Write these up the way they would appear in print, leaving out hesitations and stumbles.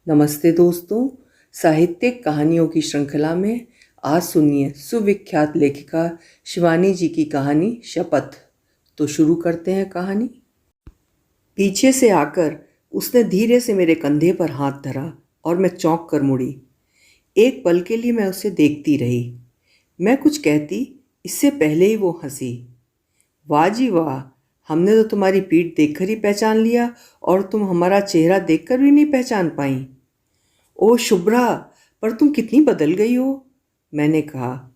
नमस्ते दोस्तों। साहित्यिक कहानियों की श्रृंखला में आज सुनिए सुविख्यात लेखिका शिवानी जी की कहानी शपथ। तो शुरू करते हैं कहानी। पीछे से आकर उसने धीरे से मेरे कंधे पर हाथ धरा और मैं चौंक कर मुड़ी। एक पल के लिए मैं उसे देखती रही। मैं कुछ कहती इससे पहले ही वो हंसी। वाह जी वाह, हमने तो तुम्हारी पीठ देखकर ही पहचान लिया और तुम हमारा चेहरा देखकर भी नहीं पहचान पाई। ओह शुभ्रा, पर तुम कितनी बदल गई हो, मैंने कहा।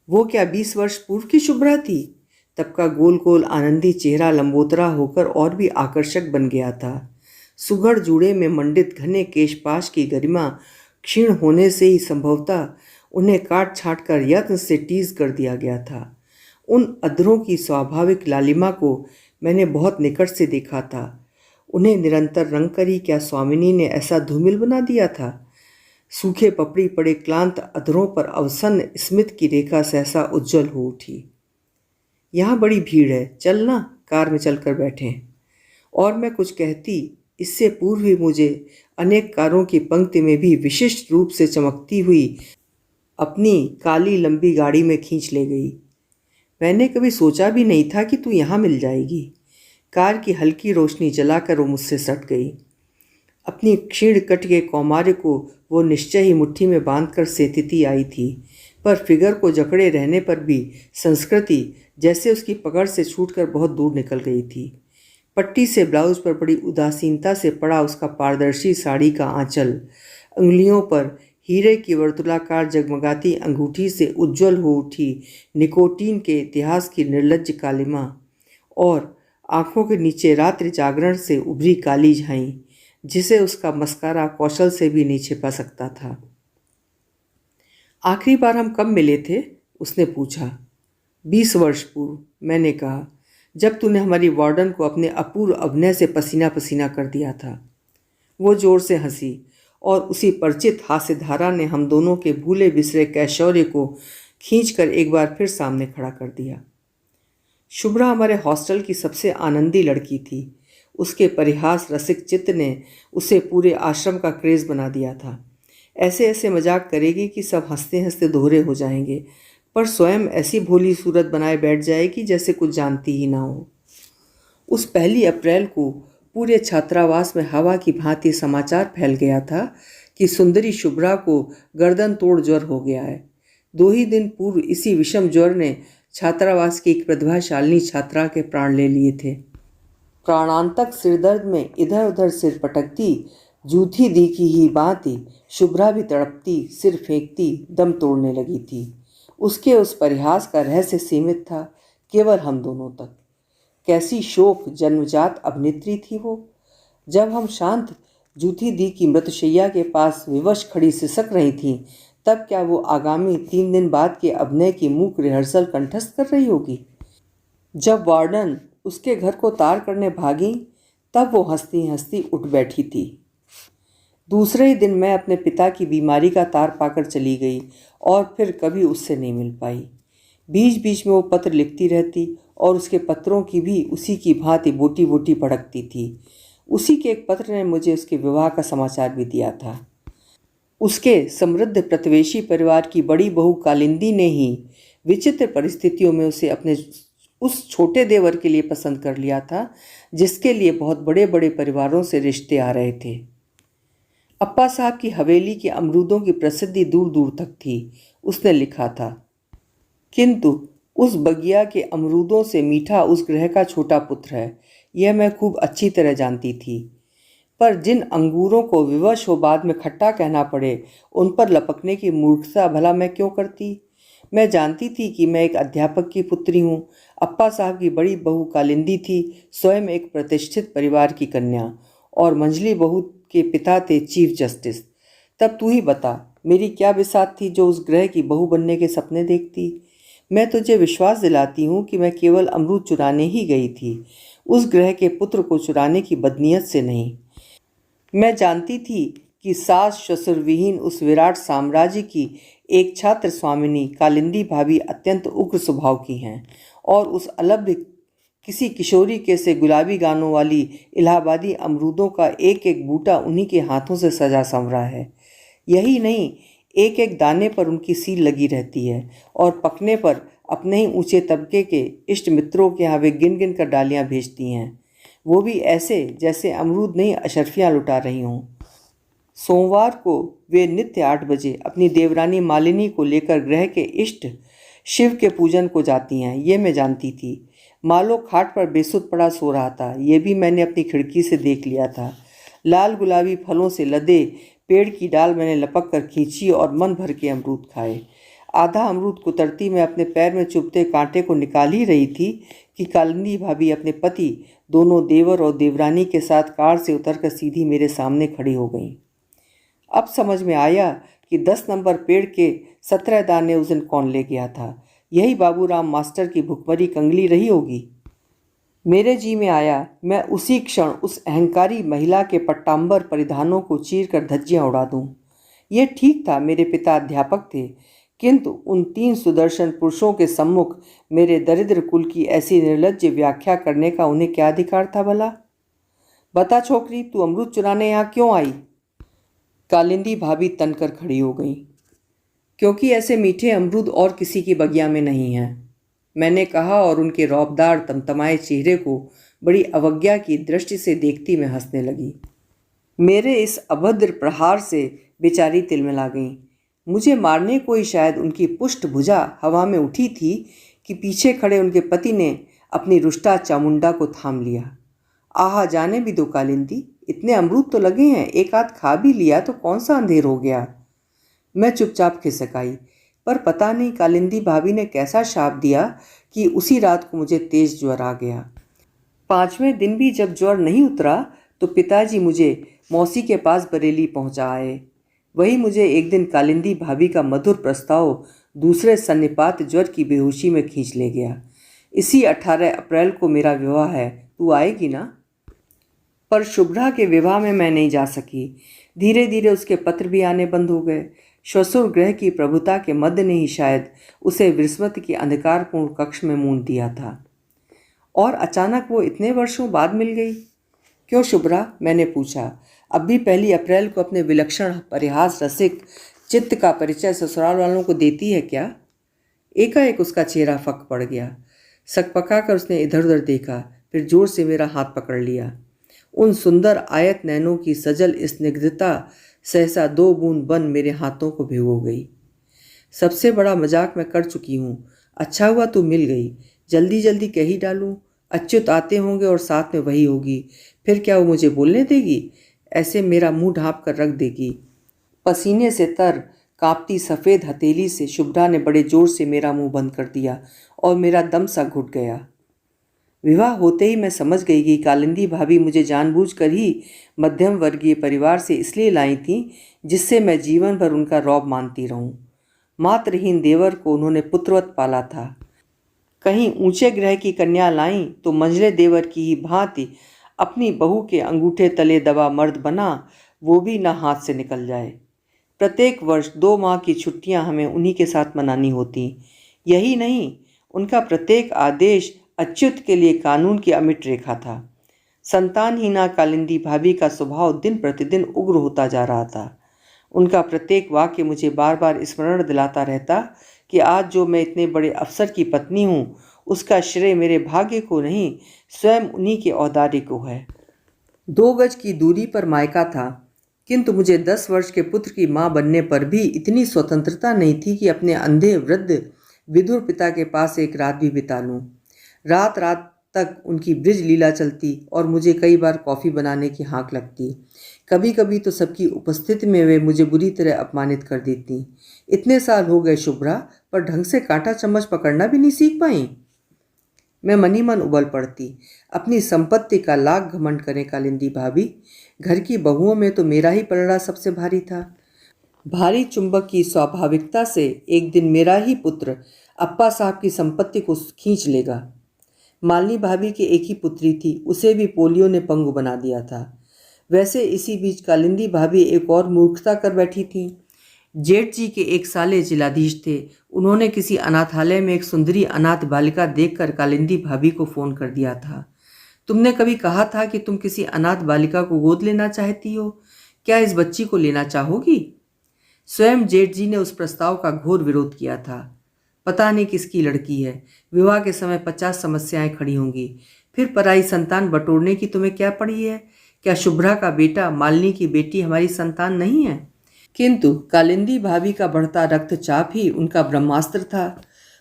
वो क्या 20 वर्ष पूर्व की शुभ्रा थी? तब का गोल गोल आनंदी चेहरा लंबोतरा होकर और भी आकर्षक बन गया था। सुघड़ जूड़े में मंडित घने केशपाश की गरिमा क्षीण होने से ही संभवतः उन्हें काट छाट कर यत्न से टीज कर दिया गया था। उन अधरों की स्वाभाविक लालिमा को मैंने बहुत निकट से देखा था। उन्हें निरंतर रंग कर ही क्या स्वामिनी ने ऐसा धूमिल बना दिया था? सूखे पपड़ी पड़े क्लांत अधरों पर अवसन्न स्मित की रेखा सहसा उज्जवल हो उठी। यहाँ बड़ी भीड़ है, चलना, कार में चलकर बैठें। और मैं कुछ कहती इससे पूर्व ही मुझे अनेक कारों की पंक्ति में भी विशिष्ट रूप से चमकती हुई अपनी काली लंबी गाड़ी में खींच ले गई। मैंने कभी सोचा भी नहीं था कि तू यहाँ मिल जाएगी। कार की हल्की रोशनी जलाकर वो मुझसे सट गई। अपनी क्षीण कट के कौमार्य को वो निश्चय ही मुट्ठी में बांधकर सेतिती आई थी, पर फिगर को जकड़े रहने पर भी संस्कृति जैसे उसकी पकड़ से छूटकर बहुत दूर निकल गई थी। पट्टी से ब्लाउज पर बड़ी उदासीनता से पड़ा उसका पारदर्शी साड़ी का आंचल, उंगलियों पर हीरे की वर्तुलाकार जगमगाती अंगूठी से उज्जवल हो उठी निकोटीन के इतिहास की निर्लज्ज कालिमा, और आंखों के नीचे रात्रि जागरण से उभरी काली झाई जिसे उसका मस्कारा कौशल से भी नहीं छिपा सकता था। आखिरी बार हम कब मिले थे? उसने पूछा। 20 वर्ष पूर्व, मैंने कहा, जब तूने हमारी वार्डन को अपने अपूर्व अभिनय से पसीना पसीना कर दिया था। वो जोर से हंसी और उसी परिचित हास्य धारा ने हम दोनों के भूले बिसरे कैशौर्य को खींचकर एक बार फिर सामने खड़ा कर दिया। शुभ्रा हमारे हॉस्टल की सबसे आनंदी लड़की थी। उसके परिहास रसिक चित्त ने उसे पूरे आश्रम का क्रेज बना दिया था। ऐसे ऐसे मजाक करेगी कि सब हंसते हंसते दोहरे हो जाएंगे, पर स्वयं ऐसी भोली सूरत बनाए बैठ जाएगी जैसे कुछ जानती ही ना हो। उस 1 अप्रैल को पूरे छात्रावास में हवा की भांति समाचार फैल गया था कि सुंदरी शुभ्रा को गर्दन तोड़ ज्वर हो गया है। 2 ही दिन पूर्व इसी विषम ज्वर ने छात्रावास की एक प्रतिभाशालिनी छात्रा के प्राण ले लिए थे। प्राणांतक सिरदर्द में इधर उधर सिर पटकती जूठी दी की ही भांति शुभ्रा भी तड़पती, सिर फेंकती, दम तोड़ने लगी थी। उसके उस परिहास का रहस्य सीमित था केवल हम दोनों तक। कैसी शोक जन्मजात अभिनेत्री थी वो। जब हम शांत जूठी दी की मृतशैया के पास विवश खड़ी सिसक रही थीं, तब क्या वो आगामी 3 दिन बाद के अभिनय की मूक रिहर्सल कंठस्थ कर रही होगी? जब वार्डन उसके घर को तार करने भागी, तब वो हंसती हंसती उठ बैठी थी। दूसरे ही दिन मैं अपने पिता की बीमारी का तार पाकर चली गई और फिर कभी उससे नहीं मिल पाई। बीच बीच में वो पत्र लिखती रहती और उसके पत्रों की भी उसी की भांति बोटी बोटी भड़कती थी। उसी के एक पत्र ने मुझे उसके विवाह का समाचार भी दिया था। उसके समृद्ध प्रतिवेशी परिवार की बड़ी बहू कालिंदी ने ही विचित्र परिस्थितियों में उसे अपने उस छोटे देवर के लिए पसंद कर लिया था जिसके लिए बहुत बड़े बड़े परिवारों से रिश्ते आ रहे थे। अप्पा साहब की हवेली के अमरूदों की प्रसिद्धि दूर दूर तक थी, उसने लिखा था। किंतु उस बगिया के अमरूदों से मीठा उस ग्रह का छोटा पुत्र है, यह मैं खूब अच्छी तरह जानती थी। पर जिन अंगूरों को विवश हो बाद में खट्टा कहना पड़े, उन पर लपकने की मूर्खता भला मैं क्यों करती? मैं जानती थी कि मैं एक अध्यापक की पुत्री हूँ। अप्पा साहब की बड़ी बहू कालिंदी थी स्वयं एक प्रतिष्ठित परिवार की कन्या, और मंझली बहू के पिता थे चीफ जस्टिस। तब तू ही बता, मेरी क्या बिसात थी जो उस ग्रह की बहू बनने के सपने देखती? मैं तुझे विश्वास दिलाती हूँ कि मैं केवल अमरूद चुराने ही गई थी, उस ग्रह के पुत्र को चुराने की बदनीयत से नहीं। मैं जानती थी कि सास ससुर विहीन उस विराट साम्राज्य की एक छात्र स्वामिनी कालिंदी भाभी अत्यंत उग्र स्वभाव की हैं और उस अलभ्य किसी किशोरी के से गुलाबी गानों वाली इलाहाबादी अमरूदों का एक एक बूटा उन्हीं के हाथों से सजा संवरा है। यही नहीं, एक एक दाने पर उनकी सील लगी रहती है और पकने पर अपने ही ऊंचे तबके के इष्ट मित्रों के यहाँ वे गिन गिन कर डालियाँ भेजती हैं, वो भी ऐसे जैसे अमरूद नहीं अशर्फियाँ लुटा रही हों। सोमवार को वे नित्य 8 बजे अपनी देवरानी मालिनी को लेकर ग्रह के इष्ट शिव के पूजन को जाती हैं, ये मैं जानती थी। मालो खाट पर बेसुध पड़ा सो रहा था, ये भी मैंने अपनी खिड़की से देख लिया था। लाल गुलाबी फलों से लदे पेड़ की डाल मैंने लपक कर खींची और मन भर के अमरूद खाए। आधा अमरूद कुतरती मैं अपने पैर में चुभते कांटे को निकाल ही रही थी कि कालिंदी भाभी अपने पति, दोनों देवर और देवरानी के साथ कार से उतरकर सीधी मेरे सामने खड़ी हो गईं। अब समझ में आया कि 10 नंबर पेड़ के 17 दाने उस दिन कौन ले गया था। यही बाबूराम मास्टर की भुखमरी कंगली रही होगी। मेरे जी में आया मैं उसी क्षण उस अहंकारी महिला के पट्टाम्बर परिधानों को चीर कर धज्जियाँ उड़ा दूं। ये ठीक था, मेरे पिता अध्यापक थे, किंतु उन 3 सुदर्शन पुरुषों के सम्मुख मेरे दरिद्र कुल की ऐसी निर्लज्ज व्याख्या करने का उन्हें क्या अधिकार था भला? बता छोकरी, तू अमरूद चुराने यहाँ क्यों आई? कालिंदी भाभी तनकर खड़ी हो गई। क्योंकि ऐसे मीठे अमरूद और किसी की बगिया में नहीं हैं, मैंने कहा और उनके रौबदार तमतमाए चेहरे को बड़ी अवज्ञा की दृष्टि से देखती मैं हंसने लगी। मेरे इस अभद्र प्रहार से बेचारी तिलमिला गईं। मुझे मारने को ही शायद उनकी पुष्ट भुजा हवा में उठी थी कि पीछे खड़े उनके पति ने अपनी रुष्टा चामुंडा को थाम लिया। आहा, जाने भी दो कालिंदी, इतने अमरूद तो लगे हैं, एक आध खा भी लिया तो कौन सा अंधेर हो गया। मैं चुपचाप खिसक आई, पर पता नहीं कालिंदी भाभी ने कैसा शाप दिया कि उसी रात को मुझे तेज ज्वर आ गया। 5वें दिन भी जब ज्वर नहीं उतरा तो पिताजी मुझे मौसी के पास बरेली पहुंचा आए। वही मुझे एक दिन कालिंदी भाभी का मधुर प्रस्ताव दूसरे सन्निपात ज्वर की बेहोशी में खींच ले गया। इसी 18 अप्रैल को मेरा विवाह है, तू आएगी ना? पर शुभ्रा के विवाह में मैं नहीं जा सकी। धीरे धीरे उसके पत्र भी आने बंद हो गए। श्वसुर ग्रह की प्रभुता के मध्य ने ही शायद उसे विस्मत की अंधकारपूर्ण कक्ष में मूंद दिया था। और अचानक वो इतने वर्षों बाद मिल गई। क्यों शुभ्रा? मैंने पूछा। अब भी 1 अप्रैल को अपने विलक्षण परिहास रसिक चित्त का परिचय ससुराल वालों को देती है क्या? एकाएक उसका चेहरा फक पड़ गया। सकपका कर उसने इधर उधर देखा, फिर जोर से मेरा हाथ पकड़ लिया। उन सुंदर आयत नैनों की सजल स्निग्धता सहसा 2 बूंद बन मेरे हाथों को भिगो गई। सबसे बड़ा मजाक मैं कर चुकी हूँ। अच्छा हुआ तू मिल गई। जल्दी जल्दी कह ही डालूँ। अच्युत आते होंगे और साथ में वही होगी। फिर क्या वो मुझे बोलने देगी? ऐसे मेरा मुंह ढाँप कर रख देगी। पसीने से तर कांपती सफ़ेद हथेली से शुभ्रा ने बड़े जोर से मेरा मुंह बंद कर दिया और मेरा दम सा घुट गया। विवाह होते ही मैं समझ गई कि कालिंदी भाभी मुझे जानबूझकर ही मध्यम वर्गीय परिवार से इसलिए लाई थी जिससे मैं जीवन भर उनका रौब मानती रहूं। मातृहीन देवर को उन्होंने पुत्रवत पाला था। कहीं ऊंचे ग्रह की कन्या लाईं तो मंझले देवर की ही भांति अपनी बहू के अंगूठे तले दबा मर्द बना, वो भी ना हाथ से निकल जाए। प्रत्येक वर्ष 2 माह की छुट्टियां हमें उन्हीं के साथ मनानी होती। यही नहीं, उनका प्रत्येक आदेश अच्युत के लिए कानून की अमिट रेखा था। संतानहीना कालिंदी भाभी का स्वभाव दिन प्रतिदिन उग्र होता जा रहा था। उनका प्रत्येक वाक्य मुझे बार बार स्मरण दिलाता रहता कि आज जो मैं इतने बड़े अफसर की पत्नी हूँ, उसका श्रेय मेरे भाग्य को नहीं, स्वयं उन्हीं के औदार्य को है। 2 गज की दूरी पर मायका था, किंतु मुझे 10 वर्ष के पुत्र की माँ बनने पर भी इतनी स्वतंत्रता नहीं थी कि अपने अंधे वृद्ध विदुर पिता के पास एक रात भी बिता लूँ। रात रात तक उनकी ब्रिज लीला चलती और मुझे कई बार कॉफ़ी बनाने की हाँक लगती। कभी कभी तो सबकी उपस्थिति में वे मुझे बुरी तरह अपमानित कर देती। इतने साल हो गए शुभ्रा, पर ढंग से कांटा चम्मच पकड़ना भी नहीं सीख पाई। मैं मनी मन उबल पड़ती। अपनी संपत्ति का लाख घमंड करें कालिंदी भाभी, घर की बहुओं में तो मेरा ही पलड़ा सबसे भारी था। भारी चुंबक की स्वाभाविकता से एक दिन मेरा ही पुत्र अप्पा साहब की संपत्ति को खींच लेगा। मालिनी भाभी की एक ही पुत्री थी, उसे भी पोलियो ने पंगु बना दिया था। वैसे इसी बीच कालिंदी भाभी एक और मूर्खता कर बैठी थी। जेठ जी के एक साले जिलाधीश थे। उन्होंने किसी अनाथालय में एक सुंदरी अनाथ बालिका देखकर कालिंदी भाभी को फोन कर दिया था। तुमने कभी कहा था कि तुम किसी अनाथ बालिका को गोद लेना चाहती हो। क्या इस बच्ची को लेना चाहोगी? स्वयं जेठ जी ने उस प्रस्ताव का घोर विरोध किया था। पता नहीं किसकी लड़की है, विवाह के समय 50 समस्याएं खड़ी होंगी। फिर पराई संतान बटोरने की तुम्हें क्या पड़ी है? क्या शुभ्रा का बेटा, मालिनी की बेटी हमारी संतान नहीं है? किंतु कालिंदी भाभी का बढ़ता रक्तचाप ही उनका ब्रह्मास्त्र था।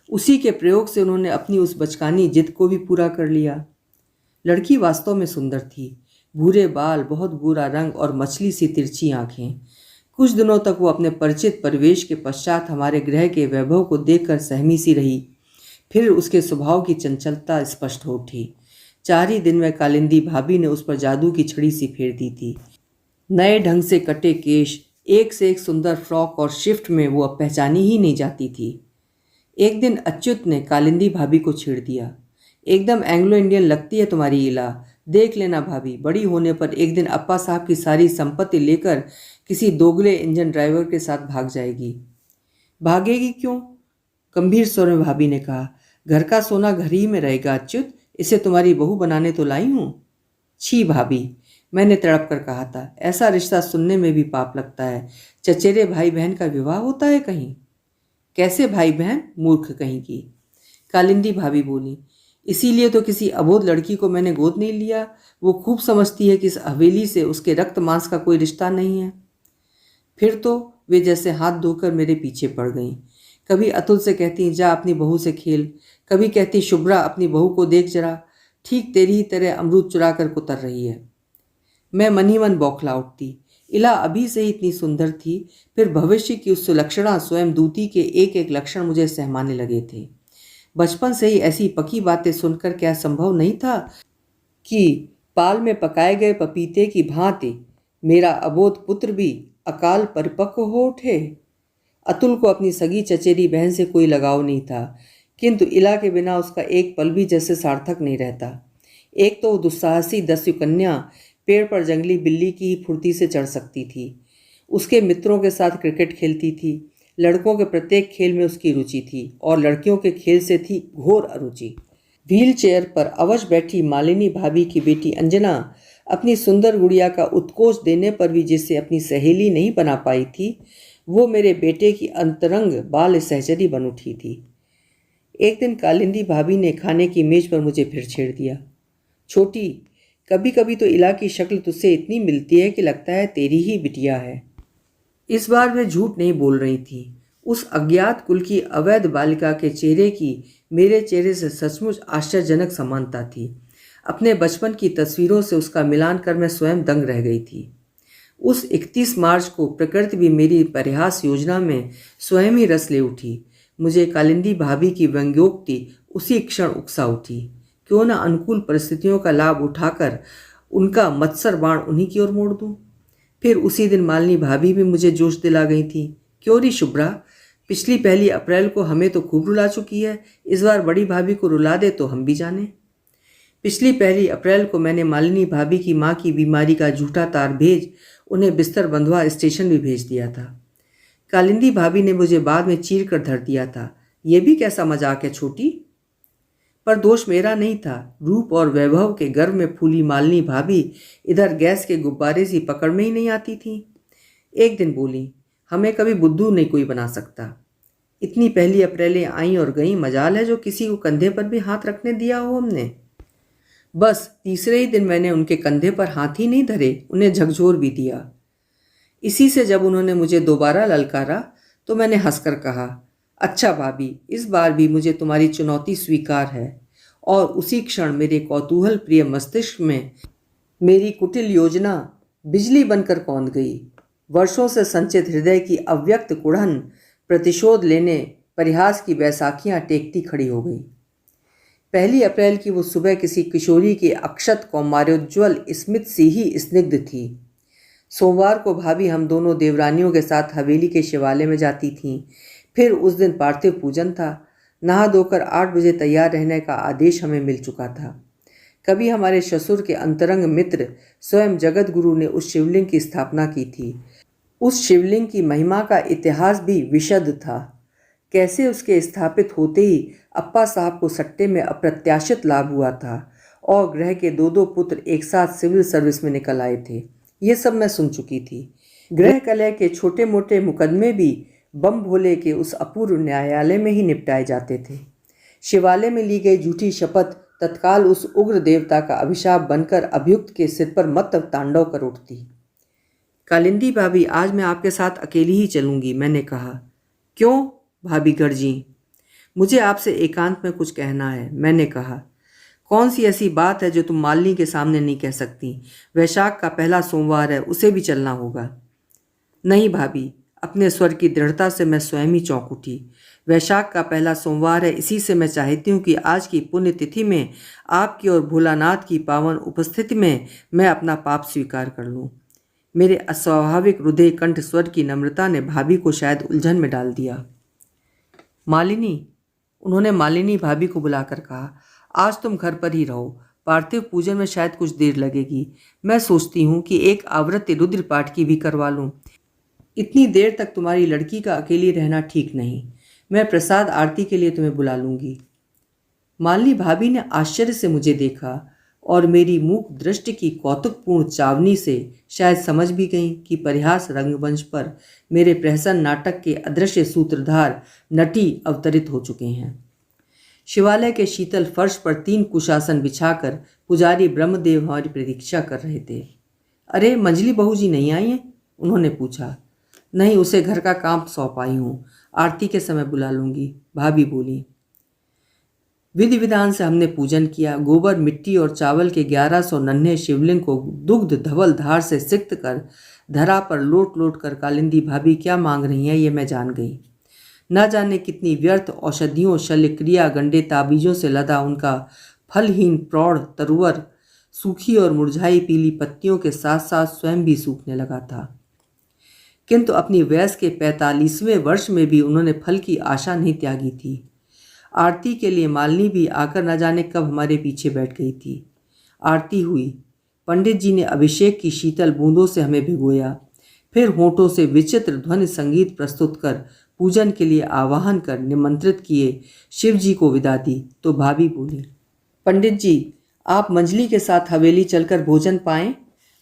उसी के प्रयोग से उन्होंने अपनी उस बचकानी जिद को भी पूरा कर लिया। लड़की वास्तव में सुंदर थी। भूरे बाल, बहुत गोरा रंग और मछली सी तिरछी आंखें। कुछ दिनों तक वो अपने परिचित परिवेश के पश्चात हमारे गृह के वैभव को देखकर सहमी सी रही। फिर उसके स्वभाव की चंचलता स्पष्ट हो उठी। 4 ही दिन में कालिंदी भाभी ने उस पर जादू की छड़ी सी फेर दी थी। नए ढंग से कटे केश, एक से एक सुंदर फ्रॉक और शिफ्ट में वो अब पहचानी ही नहीं जाती थी। एक दिन अच्युत ने कालिंदी भाभी को छेड़ दिया। एकदम एंग्लो इंडियन लगती है तुम्हारी इला। देख लेना भाभी, बड़ी होने पर एक दिन अप्पा साहब की सारी संपत्ति लेकर किसी दोगले इंजन ड्राइवर के साथ भाग जाएगी। भागेगी क्यों? गंभीर स्वर में भाभी ने कहा। घर का सोना घर ही में रहेगा अच्युत। इसे तुम्हारी बहू बनाने तो लाई हूं। छी भाभी, मैंने तड़प कर कहा था। ऐसा रिश्ता सुनने में भी पाप लगता है। चचेरे भाई बहन का विवाह होता है कहीं? कैसे भाई बहन, मूर्ख कहीं की। कालिंदी भाभी बोली। इसीलिए तो किसी अबोध लड़की को मैंने गोद नहीं लिया। वो खूब समझती है कि इस हवेली से उसके रक्त मांस का कोई रिश्ता नहीं है। फिर तो वे जैसे हाथ धोकर मेरे पीछे पड़ गईं। कभी अतुल से कहती जा अपनी बहू से खेल, कभी कहती शुभ्रा अपनी बहू को देख जरा, ठीक तेरी ही तरह अमरूद चुरा कर कुतर रही है। मैं मन ही मन बौखला उठती। इला अभी से ही इतनी सुंदर थी, फिर भविष्य की उस सुलक्षणा स्वयं दूती के एक एक लक्षण मुझे सहमाने लगे थे। बचपन से ही ऐसी पकी बातें सुनकर क्या संभव नहीं था कि पाल में पकाए गए पपीते की भांति मेरा अबोध पुत्र भी अकाल परिपक्व हो उठे। अतुल को अपनी सगी चचेरी बहन से कोई लगाव नहीं था, किंतु इला के बिना उसका एक पल भी जैसे सार्थक नहीं रहता। एक तो वो दुस्साहसी दस्युकन्या पेड़ पर जंगली बिल्ली की ही फुर्ती से चढ़ सकती थी। उसके मित्रों के साथ क्रिकेट खेलती थी। लड़कों के प्रत्येक खेल में उसकी रुचि थी और लड़कियों के खेल से थी घोर अरुचि। व्हील चेयर पर अवश बैठी मालिनी भाभी की बेटी अंजना अपनी सुंदर गुड़िया का उत्कोच देने पर भी जिसे अपनी सहेली नहीं बना पाई थी, वो मेरे बेटे की अंतरंग बाल सहचरी बन उठी थी। एक दिन कालिंदी भाभी ने खाने की मेज पर मुझे फिर छेड़ दिया। छोटी, कभी कभी तो इला की शक्ल तुझसे इतनी मिलती है कि लगता है तेरी ही बिटिया है। इस बार वे झूठ नहीं बोल रही थी। उस अज्ञात कुल की अवैध बालिका के चेहरे की मेरे चेहरे से सचमुच आश्चर्यजनक समानता थी। अपने बचपन की तस्वीरों से उसका मिलान कर मैं स्वयं दंग रह गई थी। उस 31 मार्च को प्रकृति भी मेरी परिहास योजना में स्वयं ही रस ले उठी। मुझे कालिंदी भाभी की व्यंग्योक्ति उसी क्षण उकसा उठी। क्यों न अनुकूल परिस्थितियों का लाभ उठाकर उनका मत्सर बाण उन्हीं की ओर मोड़ दूं। फिर उसी दिन मालिनी भाभी भी मुझे जोश दिला गई थी। क्यों री शुभ्रा, पिछली 1 अप्रैल को हमें तो खूब रुला चुकी है, इस बार बड़ी भाभी को रुला दे तो हम भी जाने। पिछली 1 अप्रैल को मैंने मालिनी भाभी की माँ की बीमारी का झूठा तार भेज उन्हें बिस्तर बंधवा स्टेशन भी भेज दिया था। कालिंदी भाभी ने मुझे बाद में चीर कर धर दिया था। यह भी कैसा मजाक है छोटी? पर दोष मेरा नहीं था। रूप और वैभव के गर्व में फूली मालिनी भाभी इधर गैस के गुब्बारे सी पकड़ में ही नहीं आती थी। एक दिन बोली, हमें कभी बुद्धू नहीं कोई बना सकता। इतनी 1 अप्रैलें आईं और गईं, मजाल है जो किसी को कंधे पर भी हाथ रखने दिया हो हमने। बस तीसरे ही दिन मैंने उनके कंधे पर हाथ ही नहीं धरे, उन्हें झकझोर भी दिया। इसी से जब उन्होंने मुझे दोबारा ललकारा तो मैंने हंसकर कहा, अच्छा भाभी, इस बार भी मुझे तुम्हारी चुनौती स्वीकार है। और उसी क्षण मेरे कौतूहल प्रिय मस्तिष्क में मेरी कुटिल योजना बिजली बनकर कौंध गई। वर्षों से संचित हृदय की अव्यक्त कुढ़न प्रतिशोध लेने परिहास की बैसाखियां टेकती खड़ी हो गई। 1 अप्रैल की वो सुबह किसी किशोरी के अक्षत कौमारोज्ज्वल स्मित सी ही स्निग्ध थी। सोमवार को भाभी हम दोनों देवरानियों के साथ हवेली के शिवालय में जाती थीं। फिर उस दिन पार्थिव पूजन था। नहा धोकर 8 बजे तैयार रहने का आदेश हमें मिल चुका था। कभी हमारे ससुर के अंतरंग मित्र स्वयं जगत गुरु ने उस शिवलिंग की स्थापना की थी। उस शिवलिंग की महिमा का इतिहास भी विशद था। कैसे उसके स्थापित होते ही अप्पा साहब को सट्टे में अप्रत्याशित लाभ हुआ था और ग्रह के दो दो पुत्र एक साथ सिविल सर्विस में निकल आए थे, ये सब मैं सुन चुकी थी। गृह कलह के छोटे मोटे मुकदमे भी बम भोले के उस अपूर्व न्यायालय में ही निपटाए जाते थे। शिवालय में ली गई झूठी शपथ तत्काल उस उग्र देवता का अभिशाप बनकर अभियुक्त के सिर पर मत तांडव कर उठती। कालिंदी भाभी, आज मैं आपके साथ अकेली ही चलूंगी, मैंने कहा। क्यों? भाभी गरजी। मुझे आपसे एकांत में कुछ कहना है, मैंने कहा। कौन सी ऐसी बात है जो तुम मालिनी के सामने नहीं कह सकती? वैशाख का पहला सोमवार है, उसे भी चलना होगा। नहीं भाभी, अपने स्वर की दृढ़ता से मैं स्वयं ही चौंक उठी। वैशाख का पहला सोमवार है, इसी से मैं चाहती हूँ कि आज की पुण्यतिथि में आपकी और भोलानाथ की पावन उपस्थिति में मैं अपना पाप स्वीकार कर लूँ। मेरे अस्वाभाविक हृदय कंठ स्वर की नम्रता ने भाभी को शायद उलझन में डाल दिया। मालिनी, उन्होंने मालिनी भाभी को बुलाकर कहा, आज तुम घर पर ही रहो। पार्थिव पूजन में शायद कुछ देर लगेगी। मैं सोचती हूँ कि एक आवृत्ति रुद्र पाठ की भी करवा लूँ। इतनी देर तक तुम्हारी लड़की का अकेली रहना ठीक नहीं। मैं प्रसाद आरती के लिए तुम्हें बुला लूँगी। मालिनी भाभी ने आश्चर्य से मुझे देखा और मेरी मूक दृष्टि की कौतुकपूर्ण चावनी से शायद समझ भी गई कि परिहास रंगमंच पर मेरे प्रहसन नाटक के अदृश्य सूत्रधार नटी अवतरित हो चुके हैं। शिवालय के शीतल फर्श पर 3 कुशासन बिछाकर पुजारी ब्रह्मदेव हमारी प्रतीक्षा कर रहे थे। अरे, मंजली बहू जी नहीं आई हैं? उन्होंने पूछा। नहीं, उसे घर का काम सौंप आई हूँ, आरती के समय बुला लूँगी, भाभी बोली। विधि विधान से हमने पूजन किया। गोबर, मिट्टी और चावल के 1100 नन्हे शिवलिंग को दुग्ध धवल धार से सिक्त कर धरा पर लोट लोट कर कालिंदी भाभी क्या मांग रही हैं ये मैं जान गई। न जाने कितनी व्यर्थ औषधियों, शल्यक्रिया, गंडे ताबीजों से लदा उनका फलहीन प्रौढ़ तरुवर सूखी और मुरझाई पीली पत्तियों के साथ साथ स्वयं भी सूखने लगा था। किंतु अपनी वयस के 45वें वर्ष में भी उन्होंने फल की आशा नहीं त्यागी थी। आरती के लिए मालिनी भी आकर न जाने कब हमारे पीछे बैठ गई थी। आरती हुई। पंडित जी ने अभिषेक की शीतल बूंदों से हमें भिगोया, फिर होठों से विचित्र ध्वनि संगीत प्रस्तुत कर पूजन के लिए आवाहन कर निमंत्रित किए शिव जी को विदा दी तो भाभी बोली, पंडित जी, आप मंजली के साथ हवेली चलकर भोजन पाएं।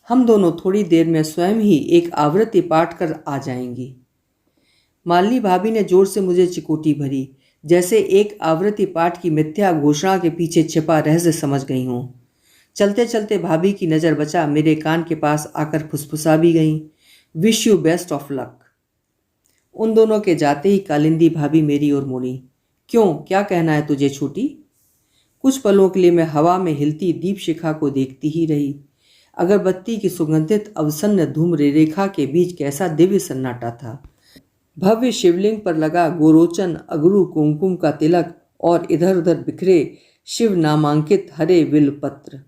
हम दोनों थोड़ी देर में स्वयं ही एक आवृत्ति पाठ कर आ जाएंगी। मालिनी भाभी ने जोर से मुझे चिकोटी भरी, जैसे एक आवृत्ति पाठ की मिथ्या घोषणा के पीछे छिपा रहस्य समझ गई हूँ। चलते चलते भाभी की नज़र बचा मेरे कान के पास आकर फुसफुसा भी गई, wish you best of luck. उन दोनों के जाते ही कालिंदी भाभी मेरी ओर मुड़ी। क्यों, क्या कहना है तुझे छोटी? कुछ पलों के लिए मैं हवा में हिलती दीप शिखा को देखती ही रही। अगरबत्ती की सुगंधित अवसन्न धूम रेखा के बीच कैसा दिव्य सन्नाटा था। भव्य शिवलिंग पर लगा गोरोचन, अगरू, कुमकुम का तिलक और इधर उधर बिखरे शिव नामांकित हरे विल पत्र।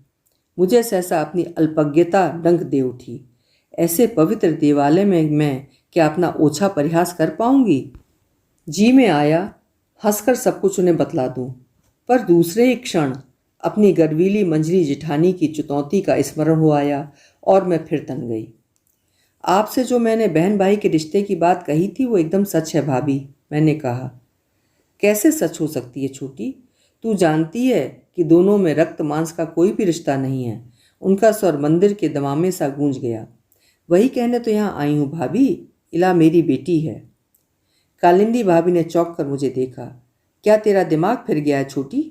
मुझे सहसा अपनी अल्पज्ञता डंक दे उठी। ऐसे पवित्र देवालय में मैं क्या अपना ओछा परिहास कर पाऊंगी? जी में आया हंसकर सब कुछ उन्हें बतला दूं, पर दूसरे ही क्षण अपनी गर्वीली मंजली जिठानी की चुनौती का स्मरण हो आया और मैं फिर तन गई। आपसे जो मैंने बहन भाई के रिश्ते की बात कही थी वो एकदम सच है भाभी, मैंने कहा। कैसे सच हो सकती है छोटी? तू जानती है कि दोनों में रक्त मांस का कोई भी रिश्ता नहीं है। उनका स्वर मंदिर के दमामे सा गूंज गया। वही कहने तो यहाँ आई हूँ भाभी, इला मेरी बेटी है। कालिंदी भाभी ने चौंक कर मुझे देखा। क्या तेरा दिमाग फिर गया है छोटी?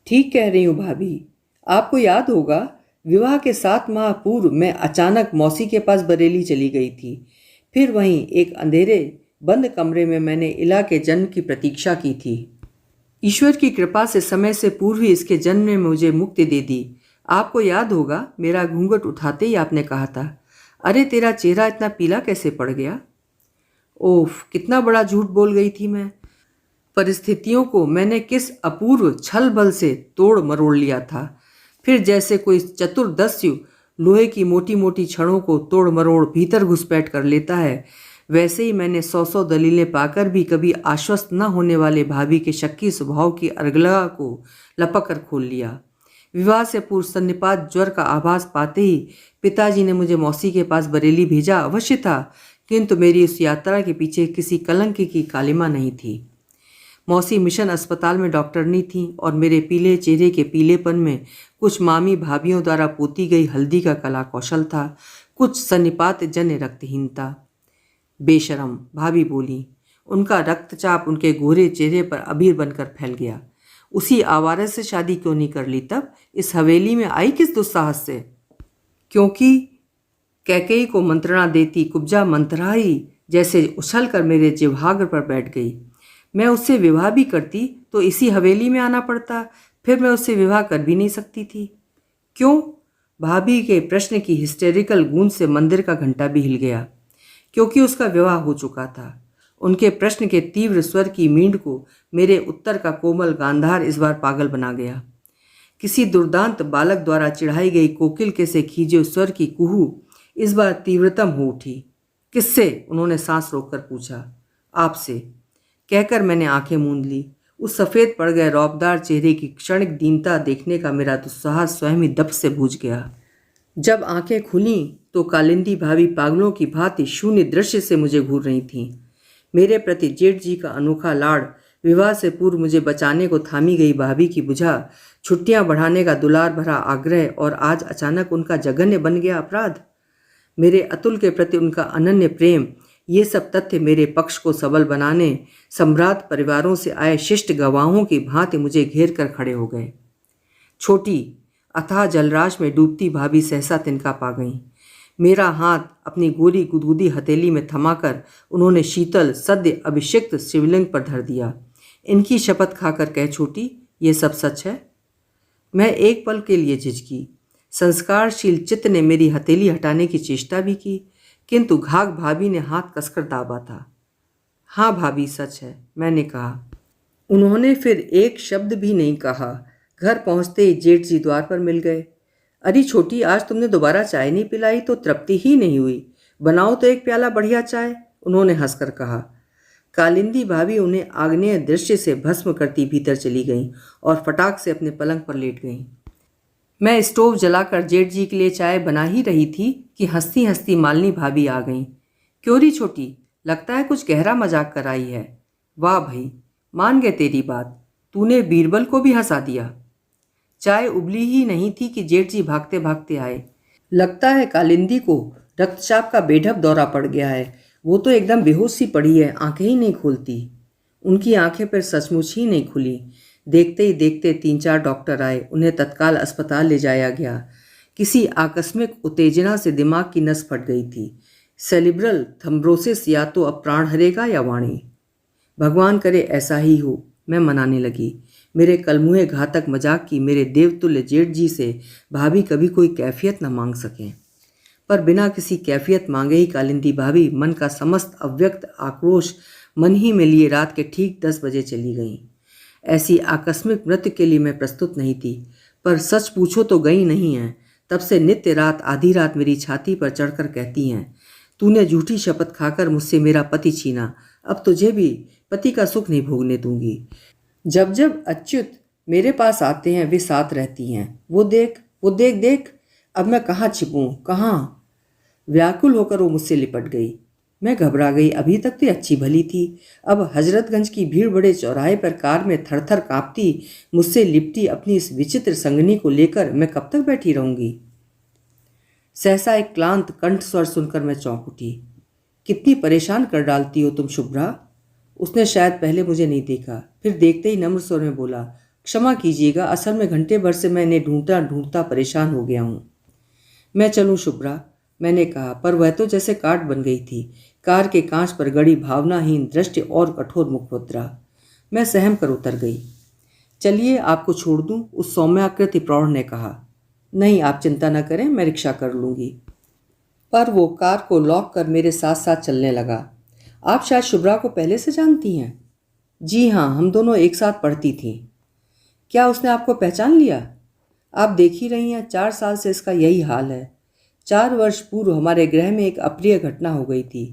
ठीक कह रही हूँ भाभी। आपको याद होगा विवाह के 7 माह पूर्व मैं अचानक मौसी के पास बरेली चली गई थी। फिर वहीं एक अंधेरे बंद कमरे में मैंने इला के जन्म की प्रतीक्षा की थी। ईश्वर की कृपा से समय से पूर्व ही इसके जन्म ने मुझे मुक्ति दे दी। आपको याद होगा मेरा घूंघट उठाते ही आपने कहा था, अरे तेरा चेहरा इतना पीला कैसे पड़ गया? ओफ, कितना बड़ा झूठ बोल गई थी मैं। परिस्थितियों को मैंने किस अपूर्व छल बल से तोड़ मरोड़ लिया था। फिर जैसे कोई चतुर्दस्यु लोहे की मोटी मोटी छड़ों को तोड़ मरोड़ भीतर घुसपैठ कर लेता है, वैसे ही मैंने 100 दलीलें पाकर भी कभी आश्वस्त न होने वाले भाभी के शक्की स्वभाव की अर्गला को लपक कर खोल लिया। विवाह से पूर्व सन्निपात ज्वर का आभास पाते ही पिताजी ने मुझे मौसी के पास बरेली भेजा। अवश्य था किंतु मेरी उस यात्रा के पीछे किसी कलंक की कालिमा नहीं थी। मौसी मिशन अस्पताल में डॉक्टरनी थी और मेरे पीले चेहरे के पीलेपन में कुछ मामी भाभीियों द्वारा पोती गई हल्दी का कला कौशल था, कुछ सन्निपात जन्य रक्तहीनता। बेशरम, भाभी बोली। उनका रक्तचाप उनके गोरे चेहरे पर अबीर बनकर फैल गया। उसी आवारा से शादी क्यों नहीं कर ली तब? इस हवेली में आई किस दुस्साहस से? क्योंकि कैकेयी को मंत्रणा देती कुब्जा मंथराई जैसे उछल कर मेरे जिह्वाग्र पर बैठ गई। मैं उससे विवाह भी करती तो इसी हवेली में आना पड़ता, फिर मैं उससे विवाह कर भी नहीं सकती थी। क्यों? भाभी के प्रश्न की हिस्टेरिकल गूंज से मंदिर का घंटा भी हिल गया। क्योंकि उसका विवाह हो चुका था। उनके प्रश्न के तीव्र स्वर की मींड को मेरे उत्तर का कोमल गांधार इस बार पागल बना गया। किसी दुर्दांत बालक द्वारा चिढ़ाई गई कोकिल के से खींचे स्वर की कुहू इस बार तीव्रतम हो उठी। किससे? उन्होंने सांस रोककर पूछा। आपसे, कहकर मैंने आंखें मूंद ली। उस सफ़ेद पड़ गए रौबदार चेहरे की क्षणिक दीनता देखने का मेरा दुस्साहस स्वयं ही दप से बुझ गया। जब आंखें खुलीं तो कालिंदी भाभी पागलों की भांति शून्य दृश्य से मुझे घूर रही थीं। मेरे प्रति जेठ जी का अनोखा लाड़, विवाह से पूर्व मुझे बचाने को थामी गई भाभी की बुझा, छुट्टियां बढ़ाने का दुलार भरा आग्रह और आज अचानक उनका जघन्य बन गया अपराध। मेरे अतुल के प्रति उनका अनन्य प्रेम, ये सब तथ्य मेरे पक्ष को सबल बनाने सम्राट परिवारों से आए शिष्ट गवाहों की भांति मुझे घेर कर खड़े हो गए। छोटी अथाह जलराश में डूबती भाभी सहसा तिनका पा गईं। मेरा हाथ अपनी गोरी गुदगुदी हथेली में थमाकर उन्होंने शीतल सद्य अभिषिक्त शिवलिंग पर धर दिया। इनकी शपथ खाकर कह छोटी, ये सब सच है? मैं एक पल के लिए झिझकी। संस्कारशील चित्त ने मेरी हथेली हटाने की चेष्टा भी की, किंतु घाघ भाभी ने हाथ कसकर दाबा था। हाँ भाभी, सच है, मैंने कहा। उन्होंने फिर एक शब्द भी नहीं कहा। घर पहुंचते ही जेठ जी द्वार पर मिल गए। अरे छोटी, आज तुमने दोबारा चाय नहीं पिलाई तो तृप्ति ही नहीं हुई। बनाओ तो एक प्याला बढ़िया चाय, उन्होंने हंसकर कहा। कालिंदी भाभी उन्हें आग्नेय दृश्य से भस्म करती भीतर चली गईं और फटाक से अपने पलंग पर लेट गईं। मैं स्टोव जलाकर जेठ जी के लिए चाय बना ही रही थी कि हंसती हंसती मालिनी भाभी आ गईं। क्यों री छोटी, लगता है कुछ गहरा मजाक कर आई है। वाह भाई, मान गए तेरी बात, तूने बीरबल को भी हंसा दिया। चाय उबली ही नहीं थी कि जेठ जी भागते भागते आए। लगता है कालिंदी को रक्तचाप का बेढप दौरा पड़ गया है। वो तो एकदम बेहोश सी पड़ी है, आंखें ही नहीं खोलती। उनकी आंखें फिर सचमुच ही नहीं खुली। देखते ही देखते 3-4 डॉक्टर आए। उन्हें तत्काल अस्पताल ले जाया गया। किसी आकस्मिक उत्तेजना से दिमाग की नस फट गई थी। सेरिब्रल थ्रोम्बोसिस, या तो अब प्राण हरेगा या वाणी। भगवान करे ऐसा ही हो, मैं मनाने लगी। मेरे कलमुहे घातक मजाक की मेरे देवतुल्य जेठ जी से भाभी कभी कोई कैफियत न मांग सकें। पर बिना किसी कैफियत मांगे ही कालिंदी भाभी मन का समस्त अव्यक्त आक्रोश मन ही में लिए रात के ठीक 10 बजे चली गईं। ऐसी आकस्मिक मृत्यु के लिए मैं प्रस्तुत नहीं थी, पर सच पूछो तो गई नहीं है। तब से नित्य रात आधी रात मेरी छाती पर चढ़कर कहती हैं, तूने झूठी शपथ खाकर मुझसे मेरा पति छीना, अब तुझे भी पति का सुख नहीं भोगने दूंगी। जब जब अच्युत मेरे पास आते हैं वे साथ रहती हैं। वो देख, वो देख देख, अब मैं कहाँ छिपूं, कहाँ? व्याकुल होकर वो मुझसे लिपट गई। मैं घबरा गई। अभी तक तो अच्छी भली थी, अब हजरतगंज की भीड़ बड़े चौराहे पर कार में थरथर कांपती मुझसे लिपटी अपनी इस विचित्र संगनी को लेकर मैं कब तक बैठी रहूंगी? सहसा एक क्लांत कंठ स्वर सुनकर मैं चौंक उठी। कितनी परेशान कर डालती हो तुम शुभ्रा। उसने शायद पहले मुझे नहीं देखा, फिर देखते ही नम्र स्वर में बोला, क्षमा कीजिएगा, असल में घंटे भर से मैं इन्हें ढूंढता ढूंढता परेशान हो गया हूँ। मैं चलूँ शुभ्रा, मैंने कहा, पर वह तो जैसे काठ बन गई थी। कार के कांच पर गड़ी भावनाहीन दृष्टि और कठोर मुखमुद्रा। मैं सहम कर उतर गई। चलिए आपको छोड़ दूं, उस सौम्याकृति प्रौढ़ ने कहा। नहीं, आप चिंता न करें, मैं रिक्शा कर लूँगी। पर वो कार को लॉक कर मेरे साथ साथ चलने लगा। आप शायद शुभ्रा को पहले से जानती हैं? जी हाँ, हम दोनों एक साथ पढ़ती थीं। क्या उसने आपको पहचान लिया? आप देख ही रही हैं, 4 साल से इसका यही हाल है। 4 वर्ष पूर्व हमारे गृह में एक अप्रिय घटना हो गई थी।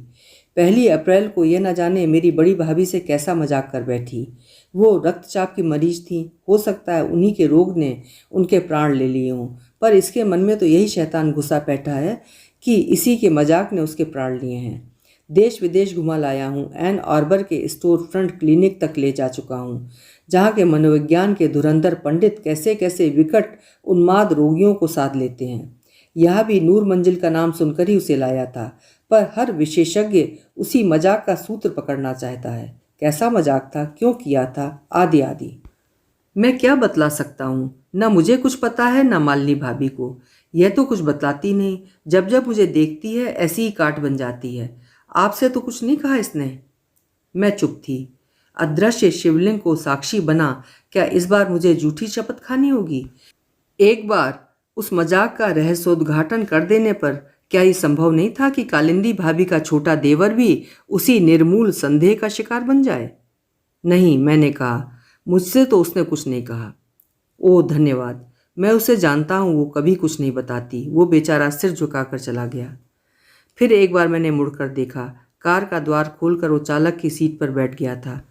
1 अप्रैल को यह न जाने मेरी बड़ी भाभी से कैसा मजाक कर बैठी। वो रक्तचाप की मरीज थी, हो सकता है उन्हीं के रोग ने उनके प्राण ले लिए हों, पर इसके मन में तो यही शैतान घुसा बैठा है कि इसी के मजाक ने उसके प्राण लिए हैं। देश विदेश घुमा लाया हूँ। एन आर्बर के स्टोर फ्रंट क्लिनिक तक ले जा चुका हूँ, जहाँ के मनोविज्ञान के धुरंधर पंडित कैसे कैसे विकट उन्माद रोगियों को साध लेते हैं। यह भी नूर मंजिल का नाम सुनकर ही उसे लाया था, पर हर विशेषज्ञ उसी मजाक का सूत्र पकड़ना चाहता है। कैसा मजाक था, क्यों किया था, आदि आदि। मैं क्या बतला सकता हूँ, न मुझे कुछ पता है न मालिनी भाभी को। यह तो कुछ बतलाती नहीं, जब जब मुझे देखती है ऐसी ही काट बन जाती है। आपसे तो कुछ नहीं कहा इसने। मैं चुप थी। अदृश्य शिवलिंग को साक्षी बना क्या इस बार मुझे झूठी शपथ खानी होगी? एक बार उस मजाक का रहस्योद्घाटन कर देने पर क्या ये संभव नहीं था कि कालिंदी भाभी का छोटा देवर भी उसी निर्मूल संदेह का शिकार बन जाए? नहीं, मैंने कहा, मुझसे तो उसने कुछ नहीं कहा। ओह धन्यवाद, मैं उसे जानता हूँ, वो कभी कुछ नहीं बताती। वो बेचारा सिर झुकाकर चला गया। फिर एक बार मैंने मुड़कर देखा। कार का द्वार खोलकर वो चालक की सीट पर बैठ गया था।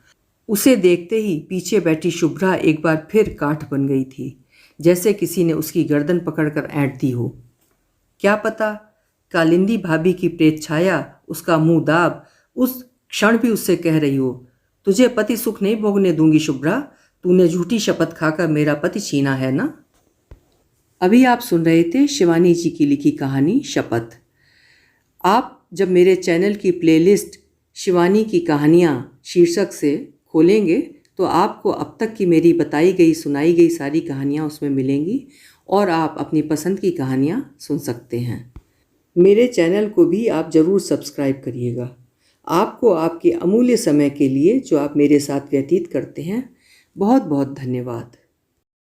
उसे देखते ही पीछे बैठी शुभ्रा एक बार फिर काठ बन गई थी, जैसे किसी ने उसकी गर्दन पकड़कर ऐंठ दी हो। क्या पता कालिंदी भाभी की प्रेत छाया, उसका मुंह दाब, उस क्षण भी उससे कह रही हो, तुझे पति सुख नहीं भोगने दूंगी शुभ्रा, तूने झूठी शपथ खाकर मेरा पति छीना है ना। अभी आप सुन रहे थे शिवानी जी की लिखी कहानी शपथ। आप जब मेरे चैनल की प्लेलिस्ट शिवानी की कहानियाँ शीर्षक से खोलेंगे तो आपको अब तक की मेरी बताई गई सुनाई गई सारी कहानियाँ उसमें मिलेंगी और आप अपनी पसंद की कहानियाँ सुन सकते हैं। मेरे चैनल को भी आप ज़रूर सब्सक्राइब करिएगा। आपको आपके अमूल्य समय के लिए जो आप मेरे साथ व्यतीत करते हैं, बहुत बहुत धन्यवाद।